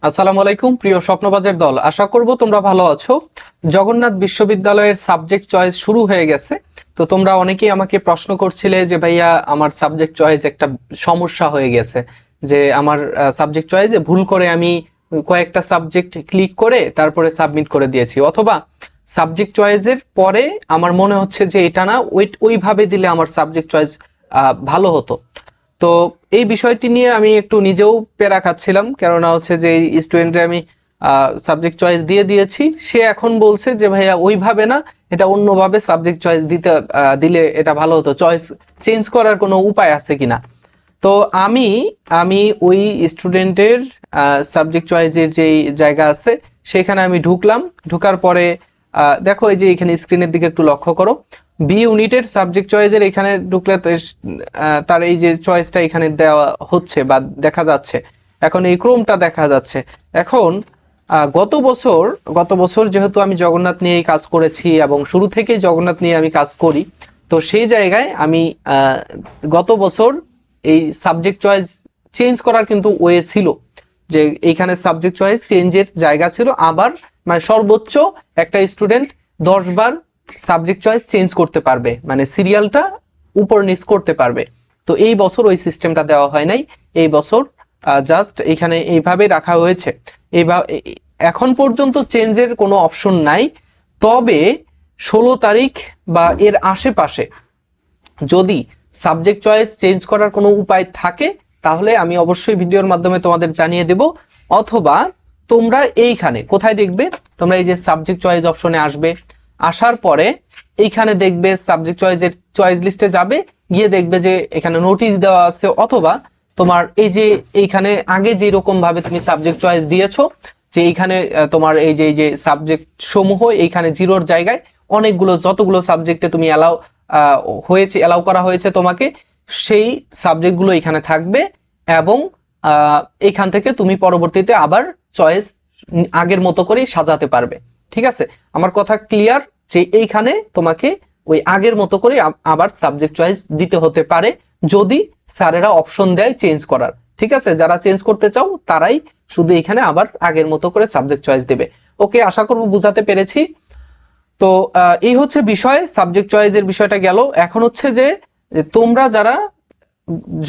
আসসালামু আলাইকুম প্রিয় স্বপ্নবাজের দল, আশা করব তোমরা ভালো আছো। জগন্নাথ বিশ্ববিদ্যালয়ের সাবজেক্ট চয়েস শুরু হয়ে গেছে। তো তোমরা অনেকেই আমাকে প্রশ্ন করছিলে যে ভাইয়া আমার সাবজেক্ট চয়েস একটা সমস্যা হয়ে গেছে, যে আমার সাবজেক্ট চয়েসে ভুল করে আমি কয়েকটা সাবজেক্ট ক্লিক করে তারপরে সাবমিট করে দিয়েছি, অথবা সাবজেক্ট চয়েসের পরে আমার মনে হচ্ছে যে এটা না, ওইভাবে দিলে আমার সাবজেক্ট চয়েস ভালো হতো। তো এই বিষয়টি নিয়ে আমি একটু নিজেও পেরা খাচ্ছিলাম, কেননা হচ্ছে যে স্টুডেন্টে আমি সাবজেক্ট চয়েস দিয়ে দিয়েছি, সে এখন বলছে যে ভাইয়া ওইভাবে না, এটা অন্যভাবে সাবজেক্ট চয়েস দিলে এটা ভালো হতো, চয়েস চেঞ্জ করার কোনো উপায় আছে কিনা। তো আমি আমি ওই স্টুডেন্টের সাবজেক্ট চয়েসের যেই জায়গা আছে সেখানে আমি ঢুকলাম। ঢুকার পরে দেখো এই যে এখানে স্ক্রিনের দিকে একটু লক্ষ্য করো, বি ইউনিটের সাবজেক্ট চয়েসের এখানে ঢুকলে তার এই যে চয়েসটা এখানে দেওয়া হচ্ছে বা দেখা যাচ্ছে, এখন এই ক্রমটা দেখা যাচ্ছে। এখন গত বছর যেহেতু আমি জগন্নাথ নিয়েই কাজ করেছি এবং শুরু থেকেই জগন্নাথ নিয়ে আমি কাজ করি, তো সেই জায়গায় আমি গত বছর এই সাবজেক্ট চয়েস চেঞ্জ করার কিন্তু ওয়ে ছিল, যে এইখানে সাবজেক্ট চয়েস চেঞ্জের জায়গা ছিল। আবার মানে সর্বোচ্চ একটা স্টুডেন্ট 10 বার সাবজেক্ট চয়েস চেঞ্জ করতে পারবে, মানে সিরিয়ালটা উপর নিচ করতে পারবে। তো এই বছর ওই সিস্টেমটা দেওয়া হয় নাই, এই বছর জাস্ট এখানে এইভাবে রাখা হয়েছে। এখন পর্যন্ত চেঞ্জের কোনো অপশন নাই, তবে 16 তারিখ বা এর আশেপাশে যদি সাবজেক্ট চয়েস চেঞ্জ করার কোনো উপায় থাকে তাহলে আমি অবশ্যই ভিডিওর মাধ্যমে তোমাদের জানিয়ে দেব। অথবা তোমরা এইখানে কোথায় দেখবে, তোমরা এই যে সাবজেক্ট চয়েস অপশনে আসবে, আসার পরে এইখানে দেখবে সাবজেক্ট চয়েসের চয়েস লিস্টে যাবে, গিয়ে দেখবে যে এখানে নোটিশ দেওয়া আছে, অথবা তোমার এই যে এইখানে আগে যে রকম ভাবে তুমি সাবজেক্ট চয়েস দিয়েছো, যে এইখানে তোমার এই যে সাবজেক্ট সমূহ এইখানে জিরোর জায়গায় অনেকগুলো যতগুলো সাবজেক্টে তুমি অ্যালাউ করা হয়েছে তোমাকে, সেই সাবজেক্টগুলো এখানে থাকবে। এবং এইখান থেকে তুমি পরবর্তীতে আবার চয়েস আগের মতো করেই সাজাতে পারবে। ঠিক আছে, আমার কথা ক্লিয়ার? যে এইখানে তোমাকে ওই আগের মতো করে আবার সাবজেক্ট চয়েস দিতে হতে পারে যদি স্যারেরা অপশন দেয় চেঞ্জ করার। ঠিক আছে, যারা চেঞ্জ করতে চাও তারাই শুধু এখানে আবার আগের মতো করে সাবজেক্ট চয়েস দেবে। ওকে, আশা করব বুঝাতে পেরেছি। তো এই হচ্ছে বিষয়, সাবজেক্ট চয়েসের বিষয়টা গেল। এখন হচ্ছে যে তোমরা যারা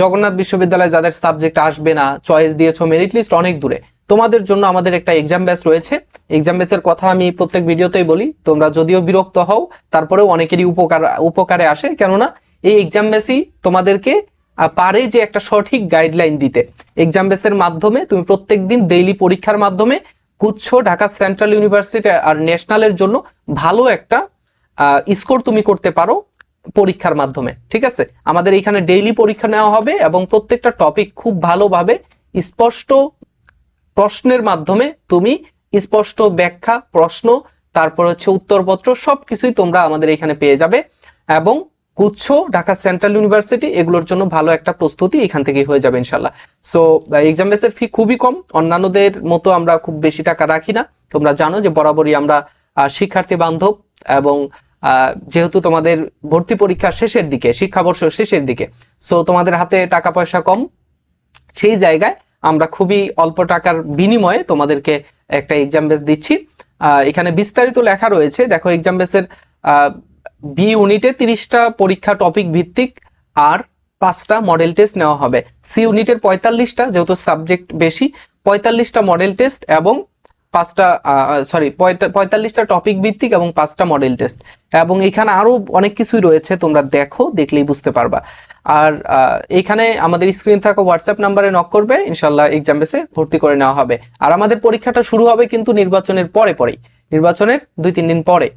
জগন্নাথ বিশ্ববিদ্যালয়ে যাদের সাবজেক্ট আসবে না, চয়েস দিয়েছো, মেরিট লিস্ট অনেক দূরে, তোমাদের জন্য আমাদের একটা এক্সাম ব্যাচ রয়েছে। এক্সাম ব্যাচের কথা আমি প্রত্যেক ভিডিওতেই বলি, তোমরা যদিও বিরক্ত হও তারপরেও অনেকেরই উপকারে আসে, কেননা এই এক্সাম ব্যাচই তোমাদেরকে পারে যে একটা সঠিক গাইডলাইন দিতে। এক্সাম ব্যাচের মাধ্যমে তুমি প্রত্যেকদিন ডেইলি পরীক্ষার মাধ্যমে গুচ্ছ, ঢাকা সেন্ট্রাল ইউনিভার্সিটি আর ন্যাশনালের জন্য ভালো একটা স্কোর তুমি করতে পারো পরীক্ষার মাধ্যমে। ঠিক আছে, আমাদের এখানে ডেইলি পরীক্ষা নেওয়া হবে এবং প্রত্যেকটা টপিক খুব ভালোভাবে স্পষ্ট প্রশ্নের মাধ্যমে তুমি স্পষ্ট ব্যাখ্যা, প্রশ্ন, তারপর হচ্ছে উত্তরপত্র সবকিছুই তোমরা আমাদের এখানে পেয়ে যাবে। এবং গুচ্ছ, ঢাকা সেন্ট্রাল ইউনিভার্সিটি এগুলোর জন্য ভালো একটা প্রস্তুতি এখান থেকেই হয়ে যাবে ইনশাল্লাহ। সো এক্সাম বেসের ফি খুবই কম, অন্যান্যদের মতো আমরা খুব বেশি টাকা রাখি না। তোমরা জানো যে বরাবরই আমরা শিক্ষার্থী বান্ধব, এবং যেহেতু তোমাদের ভর্তি পরীক্ষা শেষের দিকে, শিক্ষাবর্ষ শেষের দিকে, সো তোমাদের হাতে টাকা পয়সা কম, সেই জায়গায় আমরা খুবই অল্প টাকার বিনিময়ে তোমাদেরকে একটা এক্সাম বেস দিচ্ছি। এখানে বিস্তারিত লেখা রয়েছে, দেখো এক্সাম বেসের বি ইউনিটে 30টা পরীক্ষা টপিক ভিত্তিক আর 5টা মডেল টেস্ট নেওয়া হবে। সি ইউনিটের 45টা, যেহেতু সাবজেক্ট বেশি, 45টা মডেল টেস্ট এবং 45টা টপিক ভিত্তিক এবং 5টা মডেল টেস্ট। এবং এখানে আরো অনেক কিছুই রয়েছে, তোমরা দেখো, দেখলেই বুঝতে পারবা। আর এখানে আমাদের স্ক্রিন থাকা হোয়াটসঅ্যাপ নাম্বারে নক করবে, ইনশাল্লাহ এক্সাম বেসে ভর্তি করে নেওয়া হবে। আর আমাদের পরীক্ষাটা শুরু হবে কিন্তু নির্বাচনের পরেই, নির্বাচনের 2-3 দিন পরে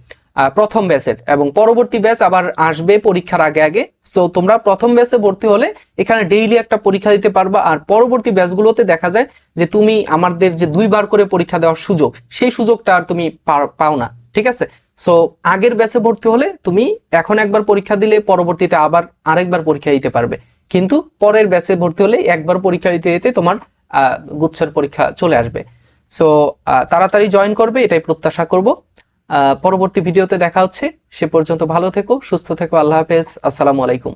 প্রথম ব্যাচের, এবং পরবর্তী ব্যাচ আবার আসবে পরীক্ষার আগে। সো তোমরা প্রথম ব্যাচে ভর্তি হলে এখানে ডেইলি একটা পরীক্ষা দিতে পারবা। আর পরবর্তী ব্যাচগুলোতে দেখা যায় যে তুমি আমাদের যে 2 বার করে পরীক্ষা দেওয়ার সুযোগ, সেই সুযোগটা আর তুমি পাও না। ঠিক আছে, সো আগের ব্যাচে ভর্তি হলে তুমি এখন একবার পরীক্ষা দিলে পরবর্তীতে আবার আরেকবার পরীক্ষা দিতে পারবে, কিন্তু পরের ব্যাচে ভর্তি হলে একবার পরীক্ষা দিতে দিতে তোমার গুচ্ছের পরীক্ষা চলে আসবে। সো তাড়াতাড়ি জয়েন করবে, এটাই প্রত্যাশা করব। পরবর্তী ভিডিওতে দেখা হচ্ছে, সে পর্যন্ত ভালো থেকো, সুস্থ থেকো, আল্লাহ হাফেজ, আসসালামু আলাইকুম।